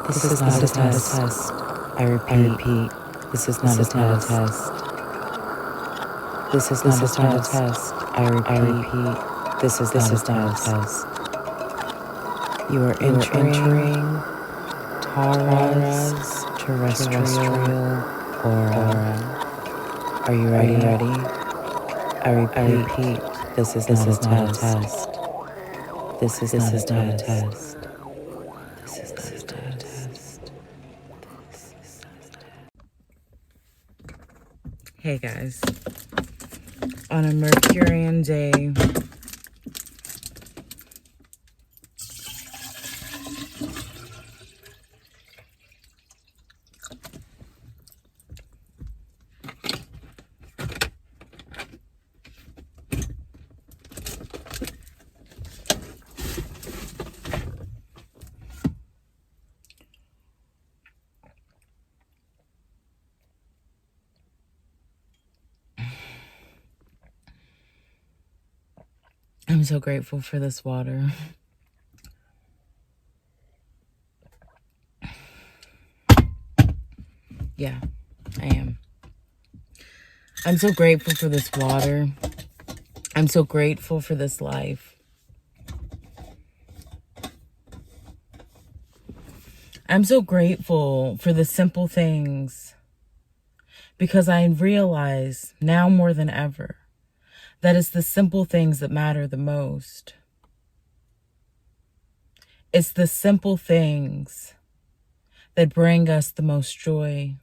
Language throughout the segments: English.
This is not a test. I repeat, this is not a test. This is not a test. I repeat, this is not a test. You are entering Tara's terrestrial aura. Are you ready? I repeat, this is not a test. This is not a test. This is not a test. Hey guys, on a Mercurian day, I'm so grateful for this water. Yeah, I am. I'm so grateful for this water. I'm so grateful for this life. I'm so grateful for the simple things because I realize now more than ever that it's the simple things that matter the most. It's the simple things that bring us the most joy.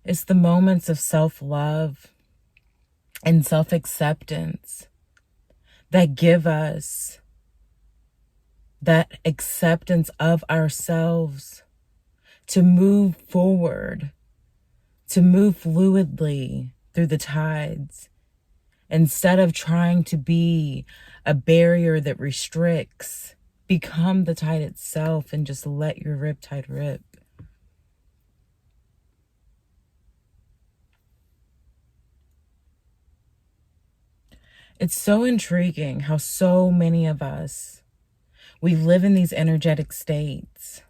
It's the moments of self-love and self-acceptance that give us that acceptance of ourselves to move forward, to move fluidly through the tides, instead of trying to be a barrier that restricts. Become the tide itself and just let your riptide rip. It's so intriguing how so many of us, we live in these energetic states.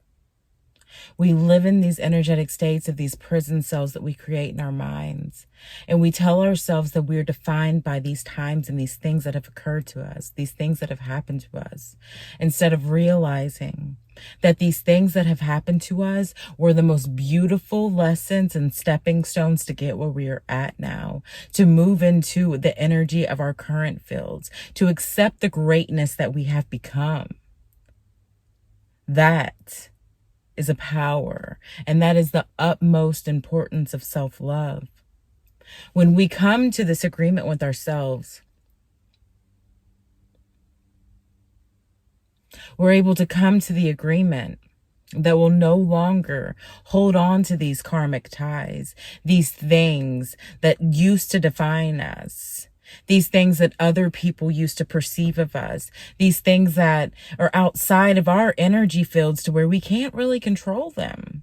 We live in these energetic states of these prison cells that we create in our minds. And we tell ourselves that we're defined by these times and these things that have occurred to us, these things that have happened to us, instead of realizing that these things that have happened to us were the most beautiful lessons and stepping stones to get where we are at now, to move into the energy of our current fields, to accept the greatness that we have become. That is a power, and that is the utmost importance of self-love. When we come to this agreement with ourselves, we're able to come to the agreement that will no longer hold on to these karmic ties, these things that used to define us, these things that other people used to perceive of us, these things that are outside of our energy fields to where we can't really control them.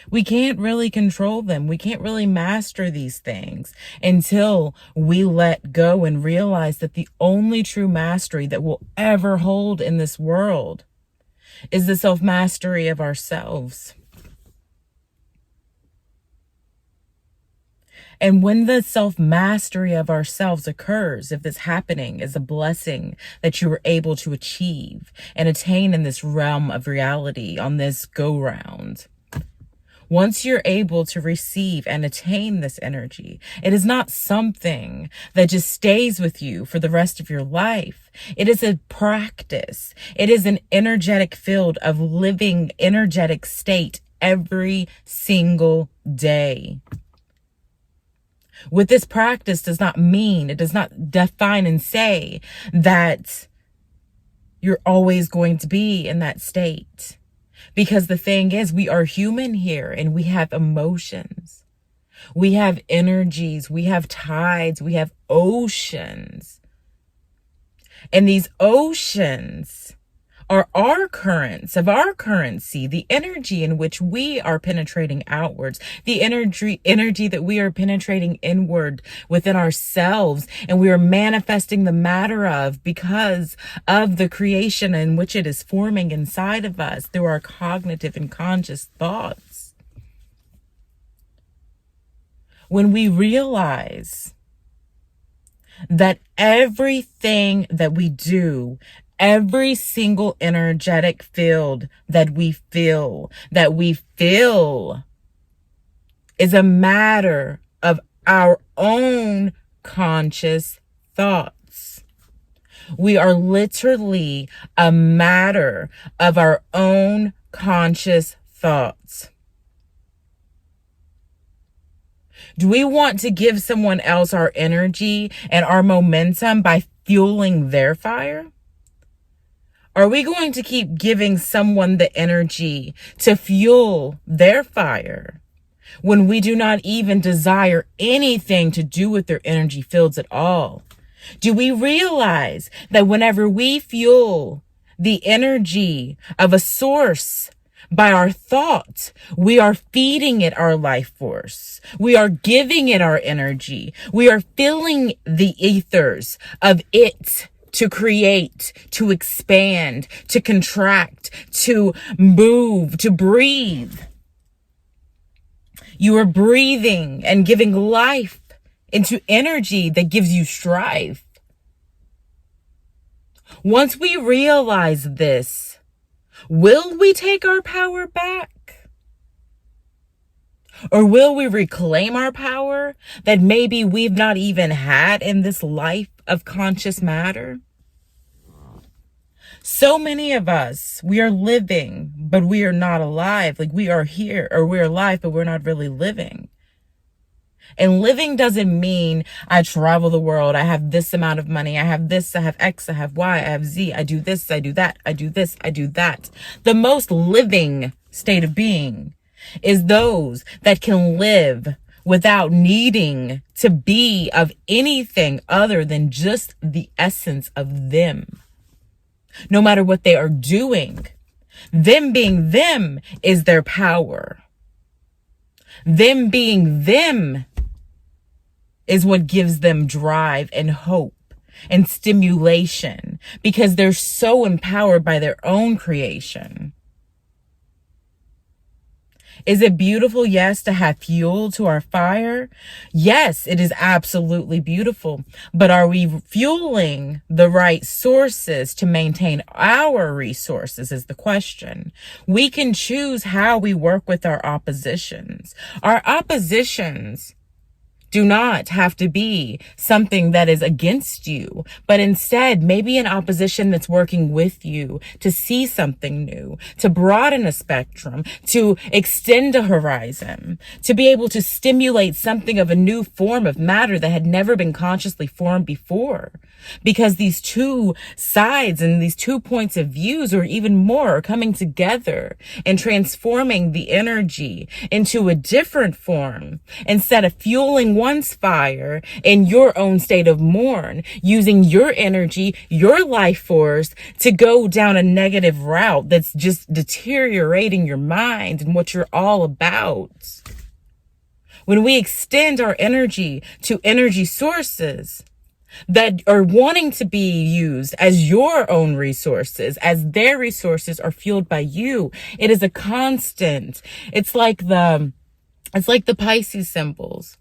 We can't really control them. We can't really master these things until we let go and realize that the only true mastery that we'll ever hold in this world is the self-mastery of ourselves. And when the self-mastery of ourselves occurs, if this happening is a blessing that you were able to achieve and attain in this realm of reality on this go-round, once you're able to receive and attain this energy, it is not something that just stays with you for the rest of your life. It is a practice. It is an energetic field of living energetic state every single day. With this practice does not mean, it does not define and say that you're always going to be in that state. Because the thing is, we are human here and we have emotions. We have energies, we have tides, we have oceans. And these oceans are our currents of our currency, the energy in which we are penetrating outwards, the energy that we are penetrating inward within ourselves, and we are manifesting the matter of because of the creation in which it is forming inside of us through our cognitive and conscious thoughts. When we realize that everything that we do, every single energetic field that we feel is a matter of our own conscious thoughts. We are literally a matter of our own conscious thoughts. Do we want to give someone else our energy and our momentum by fueling their fire? Are we going to keep giving someone the energy to fuel their fire when we do not even desire anything to do with their energy fields at all? Do we realize that whenever we fuel the energy of a source by our thought, we are feeding it our life force. We are giving it our energy. We are filling the ethers of it to create, to expand, to contract, to move, to breathe. You are breathing and giving life into energy that gives you strife. Once we realize this, will we take our power back? Or will we reclaim our power that maybe we've not even had in this life of conscious matter? So many of us, we are living, but we are not alive. Like we are here, or we're alive, but we're not really living. And living doesn't mean I travel the world. I have this amount of money. I have this, I have X, I have Y, I have Z. I do this, I do that. I do this, I do that. The most living state of being is those that can live without needing to be of anything other than just the essence of them. No matter what they are doing, them being them is their power. Them being them is what gives them drive and hope and stimulation because they're so empowered by their own creation. Is it beautiful? Yes, to have fuel to our fire. Yes, it is absolutely beautiful. But are we fueling the right sources to maintain our resources is the question. We can choose how we work with our oppositions. Our oppositions do not have to be something that is against you, but instead maybe an opposition that's working with you to see something new, to broaden a spectrum, to extend a horizon, to be able to stimulate something of a new form of matter that had never been consciously formed before. Because these two sides and these 2 points of views or even more are coming together and transforming the energy into a different form instead of fueling one's fire in your own state of mourn, using your energy, your life force to go down a negative route that's just deteriorating your mind and what you're all about. When we extend our energy to energy sources that are wanting to be used as your own resources, as their resources are fueled by you, it is a constant. It's like the Pisces symbols.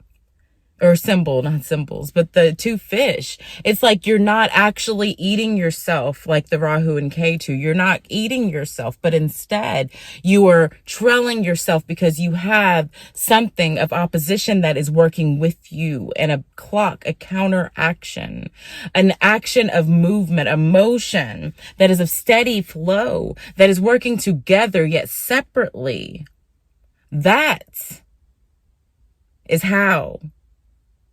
Or symbol, not symbols, but the two fish. It's like you're not actually eating yourself like the Rahu and Ketu. You're not eating yourself, but instead you are trailing yourself because you have something of opposition that is working with you, and a clock, a counteraction, an action of movement, a motion that is of steady flow, that is working together yet separately. That is how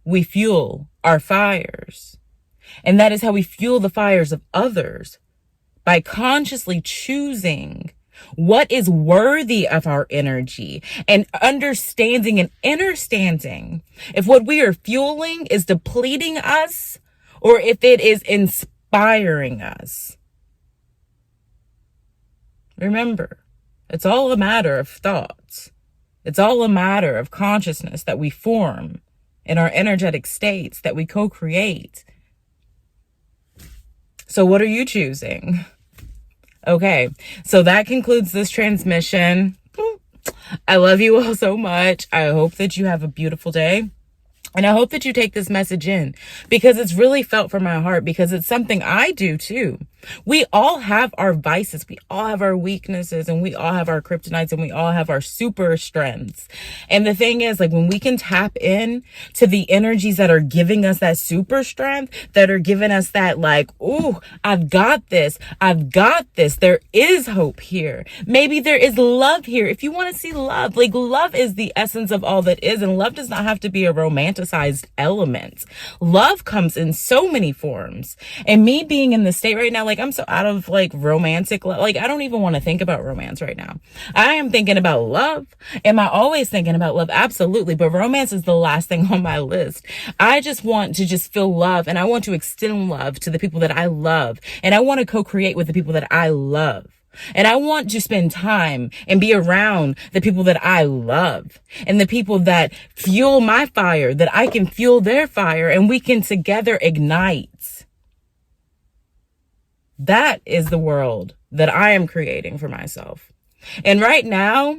we fuel our fires. And that is how we fuel the fires of others, by consciously choosing what is worthy of our energy and understanding and understanding if what we are fueling is depleting us or if it is inspiring us. Remember, it's all a matter of thoughts. It's all a matter of consciousness that we form in our energetic states that we co-create. So what are you choosing? Okay, so that concludes this transmission. I love you all so much. I hope that you have a beautiful day. And I hope that you take this message in, because it's really felt from my heart, because it's something I do too. We all have our vices. We all have our weaknesses, and we all have our kryptonites, and we all have our super strengths. And the thing is, like, when we can tap in to the energies that are giving us that super strength, that are giving us that, like, ooh, I've got this. I've got this. There is hope here. Maybe there is love here. If you want to see love, like, love is the essence of all that is. And love does not have to be a romanticized element. Love comes in so many forms. And me being in the state right now, like, I'm so out of, like, romantic love. Like, I don't even want to think about romance right now. I am thinking about love. Am I always thinking about love? Absolutely. But romance is the last thing on my list. I just want to just feel love, and I want to extend love to the people that I love. And I want to co-create with the people that I love. And I want to spend time and be around the people that I love, and the people that fuel my fire, that I can fuel their fire, and we can together ignite. That is the world that I am creating for myself. And right now,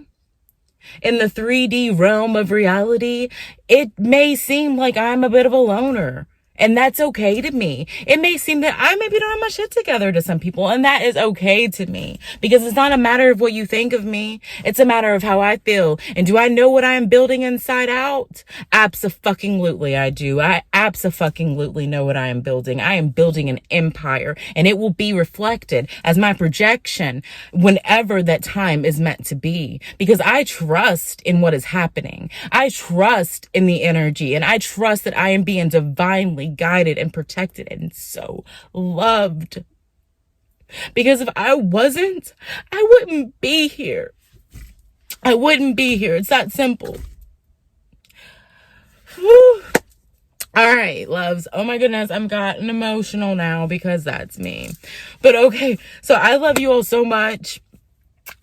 in the 3D realm of reality, it may seem like I'm a bit of a loner. And that's okay to me. It may seem that I maybe don't have my shit together to some people, and that is okay to me, because it's not a matter of what you think of me. It's a matter of how I feel. And do I know what I am building inside out? Abso-fucking-lutely I do. I abso-fucking-lutely know what I am building. I am building an empire, and it will be reflected as my projection whenever that time is meant to be, because I trust in what is happening. I trust in the energy, and I trust that I am being divinely guided and protected and so loved. Because if I wasn't, I wouldn't be here. I wouldn't be here. It's that simple. Whew. All right, loves. Oh my goodness, I'm gotten emotional now, because that's me. But okay, so I love you all so much.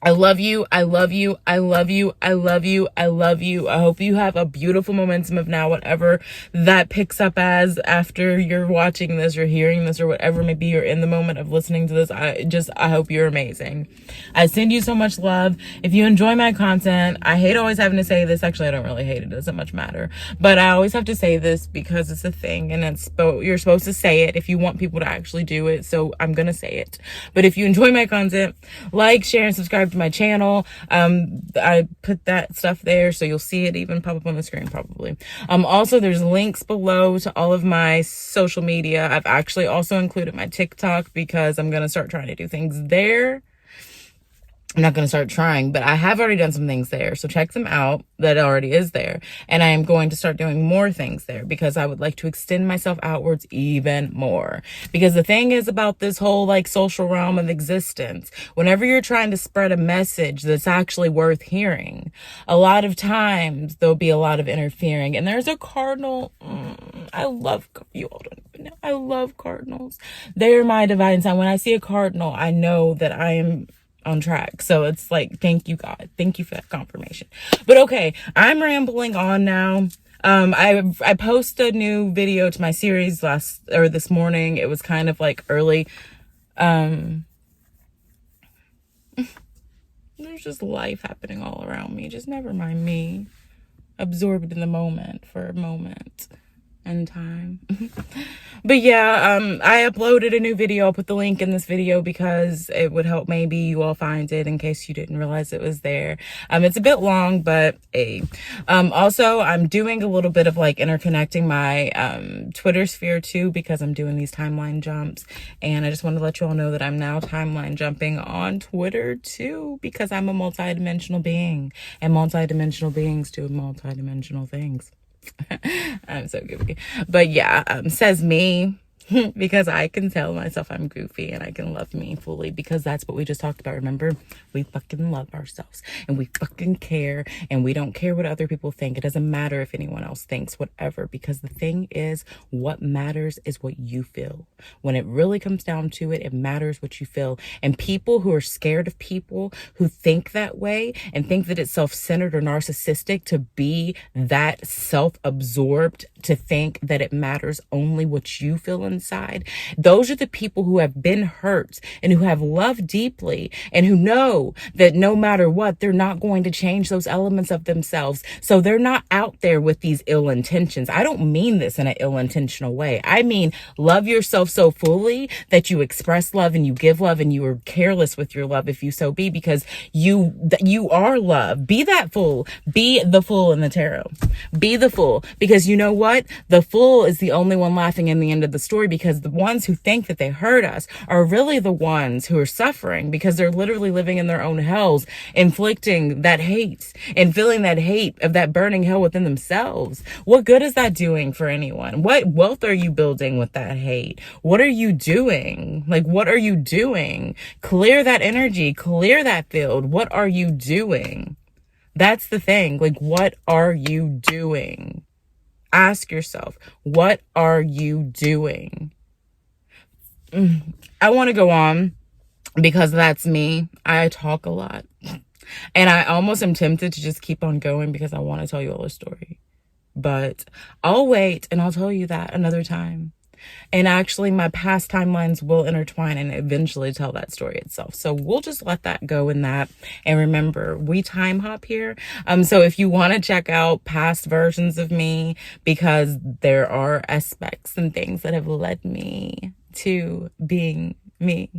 I love you. I love you. I love you. I love you. I love you. I hope you have a beautiful momentum of now, whatever that picks up as after you're watching this or hearing this or whatever. Maybe you're in the moment of listening to this. I hope you're amazing. I send you so much love. If you enjoy my content, I hate always having to say this. Actually, I don't really hate it. It doesn't much matter. But I always have to say this because it's a thing, and you're supposed to say it if you want people to actually do it. So I'm going to say it. But if you enjoy my content, like, share, and subscribe to my channel. I put that stuff there, so you'll see it even pop up on the screen probably. Also, there's links below to all of my social media. I've actually also included my TikTok, because I'm going to start trying to do things there. I'm not going to start trying, but I have already done some things there. So check them out. That already is there. And I am going to start doing more things there, because I would like to extend myself outwards even more. Because the thing is about this whole, like, social realm of existence, whenever you're trying to spread a message that's actually worth hearing, a lot of times there'll be a lot of interfering. And there's a cardinal. I love, you all don't even know, I love cardinals. They're my divine sign. When I see a cardinal, I know that I am on track. So it's like, thank you, God. Thank you for that confirmation. But okay, I'm rambling on now. I posted a new video to my series this morning. It was kind of like early. There's just life happening all around me. Just never mind me. Absorbed in the moment for a moment and time. But yeah, I uploaded a new video. I'll put the link in this video, because it would help maybe you all find it in case you didn't realize it was there. It's a bit long, but also I'm doing a little bit of, like, interconnecting my Twitter sphere too, because I'm doing these timeline jumps, and I just want to let you all know that I'm now timeline jumping on Twitter too, because I'm a multidimensional being, and multidimensional beings do multidimensional things. I'm so goofy. But yeah, says me. because I can tell myself I'm goofy and I can love me fully, because that's what we just talked about. Remember, we fucking love ourselves and we fucking care, and we don't care what other people think. It doesn't matter if anyone else thinks whatever, because the thing is, what matters is what you feel. When it really comes down to it, it matters what you feel. And people who are scared of people who think that way and think that it's self-centered or narcissistic to be that self-absorbed, to think that it matters only what you feel inside, those are the people who have been hurt and who have loved deeply and who know that no matter what, they're not going to change those elements of themselves. So they're not out there with these ill intentions. I don't mean this in an ill intentional way. I mean, love yourself so fully that you express love and you give love, and you are careless with your love if you so be, because you are love. Be that fool. Be the fool in the tarot. Be the fool, because you know what? The fool is the only one laughing in the end of the story, because the ones who think that they hurt us are really the ones who are suffering, because they're literally living in their own hells, inflicting that hate and feeling that hate of that burning hell within themselves. What good is that doing for anyone? What wealth are you building with that hate? What are you doing? Like, what are you doing? Clear that energy, clear that field. What are you doing? That's the thing. Like, what are you doing? Ask yourself, what are you doing? I want to go on because that's me. I talk a lot. And I almost am tempted to just keep on going because I want to tell you all a story. But I'll wait and I'll tell you that another time. And actually, my past timelines will intertwine and eventually tell that story itself. So we'll just let that go in that. And remember, we time hop here. So if you want to check out past versions of me, because there are aspects and things that have led me to being me.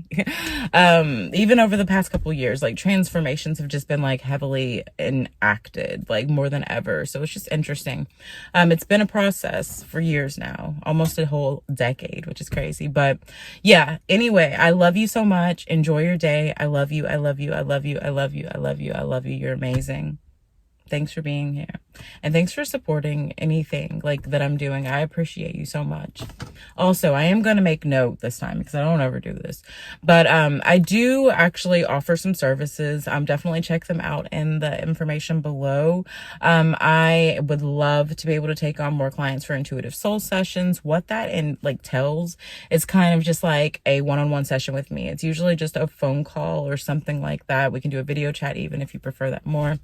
Even over the past couple years, like, transformations have just been like heavily enacted, like more than ever. So it's just interesting. It's been a process for years now, almost a whole decade, which is crazy. But yeah, anyway, I love you so much. Enjoy your day. I love you. I love you. I love you. I love you. I love you. I love you. You're amazing. Thanks for being here. And thanks for supporting anything like that I'm doing. I appreciate you so much. Also, I am going to make note this time because I don't ever do this. But I do actually offer some services. Definitely check them out in the information below. I would love to be able to take on more clients for intuitive soul sessions. What that tells is kind of just like a one-on-one session with me. It's usually just a phone call or something like that. We can do a video chat even if you prefer that more.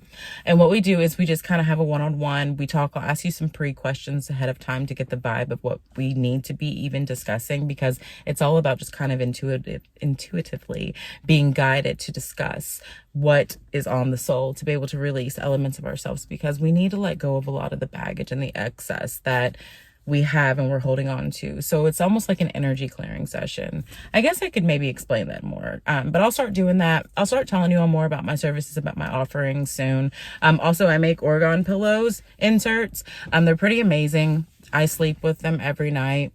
And what we do is we just kind of have a one-on-one. We talk. I'll ask you some pre-questions ahead of time to get the vibe of what we need to be even discussing, because it's all about just kind of intuitively being guided to discuss what is on the soul, to be able to release elements of ourselves, because we need to let go of a lot of the baggage and the excess that we have and we're holding on to. So it's almost like an energy clearing session. I guess I could maybe explain that more, but I'll start doing that. I'll start telling you all more about my services, about my offerings soon. Also, I make Oregon pillows inserts. They're pretty amazing. I sleep with them every night.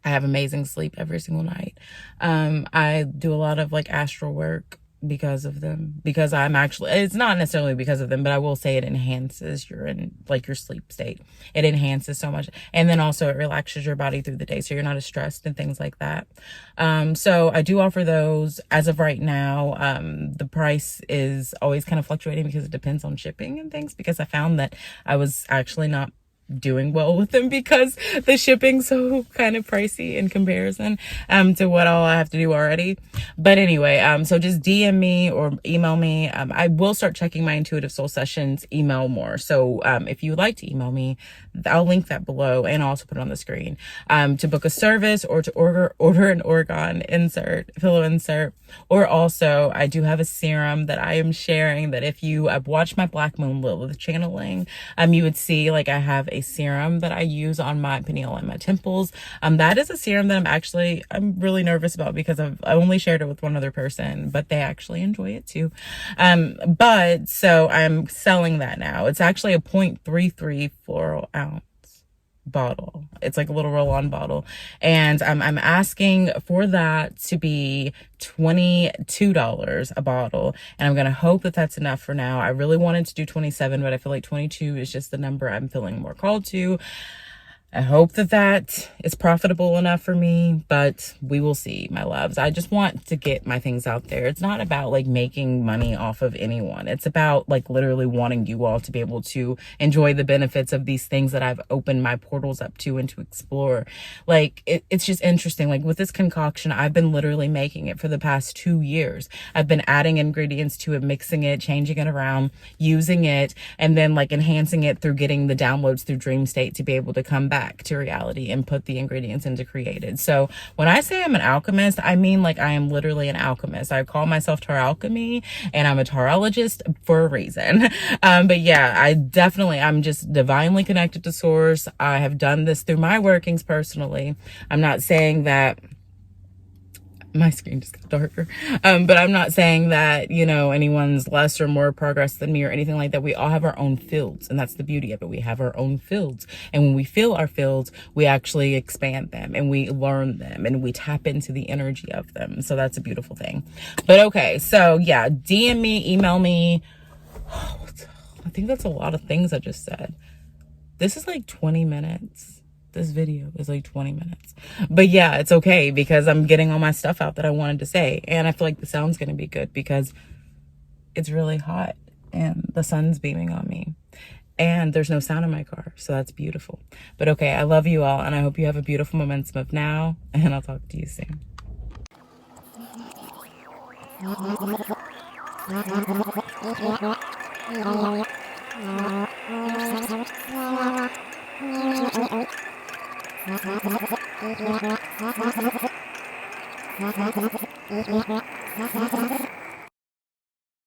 I have amazing sleep every single night. I do a lot of like astral work because of them, because I'm actually, it's not necessarily because of them, but I will say it enhances your sleep state. It enhances so much. And then also it relaxes your body through the day, so you're not as stressed and things like that. So I do offer those as of right now. The price is always kind of fluctuating because it depends on shipping and things, because I found that I was actually not doing well with them because the shipping's so kind of pricey in comparison to what all I have to do already. But anyway, so just DM me or email me. I will start checking my intuitive soul sessions email more. So if you would like to email me, I'll link that below and I'll also put it on the screen to book a service or to order an Oregon pillow insert. Or also, I do have a serum that I am sharing that if you watched my Black Moon Lilith channeling, you would see like I have a serum that I use on my pineal and my temples. That is a serum that I'm really nervous about, because I only shared it with one other person, but they actually enjoy it too. But so I'm selling that now. It's actually a 0.33 floral ounce bottle. It's like a little roll-on bottle, and I'm asking for that to be $22 a bottle, and I'm gonna hope that that's enough for now. I really wanted to do 27, but I feel like 22 is just the number I'm feeling more called to. I hope that is profitable enough for me, but we will see, my loves. I just want to get my things out there. It's not about like making money off of anyone. It's about like literally wanting you all to be able to enjoy the benefits of these things that I've opened my portals up to and to explore. Like it's just interesting. Like with this concoction, I've been literally making it for the past 2 years. I've been adding ingredients to it, mixing it, changing it around, using it, and then like enhancing it through getting the downloads through dream state to be able to come back to reality and put the ingredients into created. So when I say I'm an alchemist, I mean like I am literally an alchemist. I call myself Tar Alchemy, and I'm a tarologist for a reason. But yeah, I'm just divinely connected to source. I have done this through my workings personally. I'm not saying that my screen just got darker. But I'm not saying that, you know, anyone's less or more progress than me or anything like that. We all have our own fields, and that's the beauty of it. We have our own fields. And when we feel our fields, we actually expand them and we learn them and we tap into the energy of them. So that's a beautiful thing. But okay, so yeah, DM me, email me. I think that's a lot of things I just said. This is like 20 minutes. This video is like 20 minutes. But yeah, it's okay because I'm getting all my stuff out that I wanted to say. And I feel like the sound's going to be good because it's really hot and the sun's beaming on me. And there's no sound in my car. So that's beautiful. But okay, I love you all. And I hope you have a beautiful momentum of now. And I'll talk to you soon.